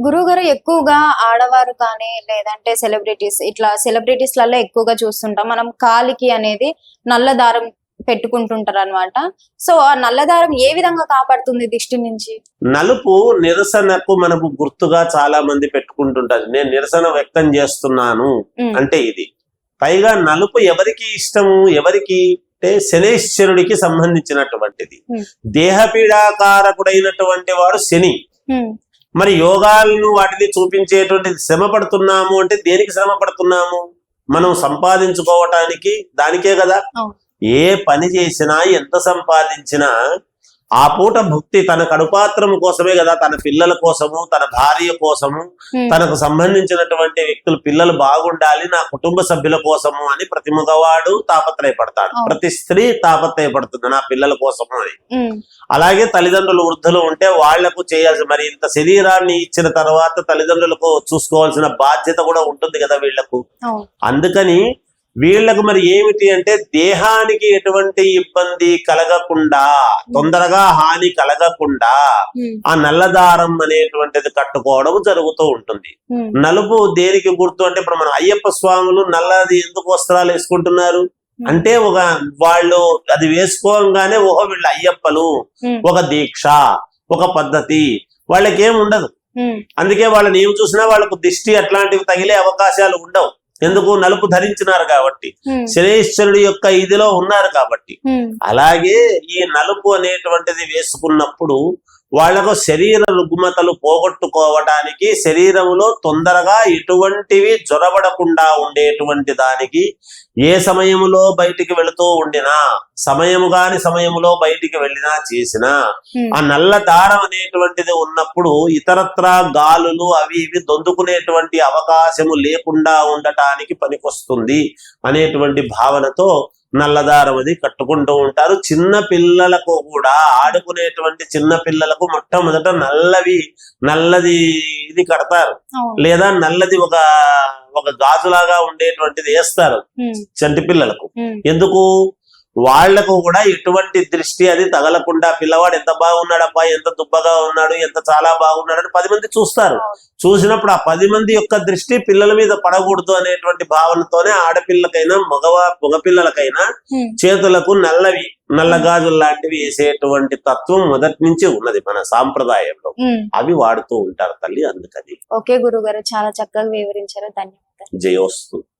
గురువుగారు ఎక్కువగా ఆడవారు కానీ లేదంటే సెలబ్రిటీస్ ఇట్లా సెలబ్రిటీస్లలో ఎక్కువగా చూస్తుంటాం మనం కాలికి అనేది నల్ల దారం పెట్టుకుంటుంటారు అనమాట. సో ఆ నల్ల దారం ఏ విధంగా కాపాడుతుంది దిష్టి నుంచి? నలుపు నిరసనకు మనకు గుర్తుగా చాలా మంది పెట్టుకుంటుంటారు. నేను నిరసన వ్యక్తం చేస్తున్నాను అంటే ఇది. పైగా నలుపు ఎవరికి ఇష్టము, ఎవరికి అంటే శనేశ్వరుడికి సంబంధించినటువంటిది. దేహపీడాకారకుడైనటువంటి వాడు శని. మరి యోగాలను వాటిని చూపించేటువంటి శ్రమ పడుతున్నాము అంటే దేనికి శ్రమ పడుతున్నాము? మనం సంపాదించుకోవటానికి, దానికే కదా. ఏ పని చేసినా ఎంత సంపాదించినా ఆ పూట భక్తి తన కడుపాత్రం కోసమే కదా, తన పిల్లల కోసము, తన భార్య కోసము, తనకు సంబంధించినటువంటి వ్యక్తులు పిల్లలు బాగుండాలి, నా కుటుంబ సభ్యుల కోసము అని ప్రతి మగవాడు తాపత్రయపడతాడు. ప్రతి స్త్రీ తాపత్రయపడుతుంది నా పిల్లల కోసము అని. అలాగే తల్లిదండ్రులు వృద్ధులు ఉంటే వాళ్లకు చేయాల్సి, మరి ఇంత శరీరాన్ని ఇచ్చిన తర్వాత తల్లిదండ్రులకు చూసుకోవాల్సిన బాధ్యత కూడా ఉంటుంది కదా వీళ్లకు. అందుకని వీళ్లకు మరి ఏమిటి అంటే దేహానికి ఎటువంటి ఇబ్బంది కలగకుండా, తొందరగా హాని కలగకుండా ఆ నల్లదారం అనేటువంటిది కట్టుకోవడం జరుగుతూ ఉంటుంది. నలుపు దేనికి గుర్తు అంటే, ఇప్పుడు మనం అయ్యప్ప స్వాములు నల్లది ఎందుకు వస్త్రాలు వేసుకుంటున్నారు అంటే, ఒక వాళ్ళు అది వేసుకోగానే ఓహో వీళ్ళు అయ్యప్పలు, ఒక దీక్ష, ఒక పద్ధతి వాళ్ళకి ఏం ఉండదు. అందుకే వాళ్ళని ఏం చూసినా వాళ్ళకు దిష్టి అట్లాంటివి తగిలే అవకాశాలు ఉండవు. ఎందుకు? నలుపు ధరించినారు కాబట్టి, శనేశ్వరుడి యొక్క ఇదిలో ఉన్నారు కాబట్టి. అలాగే ఈ నలుపు అనేటువంటిది వేసుకున్నప్పుడు వాళ్లకు శరీర రుగ్మతలు పోగొట్టుకోవటానికి, శరీరంలో తొందరగా ఎటువంటివి జ్వరబడకుండా ఉండేటువంటి దానికి, ఏ సమయములో బయటికి వెళుతూ ఉండినా, సమయములో బయటికి వెళ్ళినా చేసినా ఆ నల్ల దారం అనేటువంటిది ఉన్నప్పుడు ఇతరత్రా గాలులు అవి ఇవి దొందుకునేటువంటి అవకాశము లేకుండా ఉండటానికి పనికొస్తుంది అనేటువంటి భావనతో నల్లదారం అది కట్టుకుంటూ ఉంటారు. చిన్న పిల్లలకు కూడా, ఆడుకునేటువంటి చిన్న పిల్లలకు మొట్టమొదట నల్లది ఇది కడతారు, లేదా నల్లది ఒక గాజులాగా ఉండేటువంటిది వేస్తారు చంటి పిల్లలకు. ఎందుకు? వాళ్లకు కూడా ఎటువంటి దృష్టి అది తగలకుండా, పిల్లవాడు ఎంత బాగున్నాడబ్బా, ఎంత దుబ్బగా ఉన్నాడు, ఎంత చాలా బాగున్నాడు అని 10 మంది చూస్తారు. చూసినప్పుడు ఆ 10 మంది యొక్క దృష్టి పిల్లల మీద పడకూడదు అనేటువంటి భావనతోనే ఆడపిల్లకైనా మగపిల్లలకైనా చేతులకు నల్ల గాజులు లాంటివి వేసేటువంటి తత్వం మొదటి నుంచి ఉన్నది మన సాంప్రదాయంలో. అవి వాడుతూ ఉంటారు తల్లి. అందుకని. ఓకే గురుగారు, చాలా చక్కగా వివరించారు. ధన్యవాదాలు. జయోస్తు.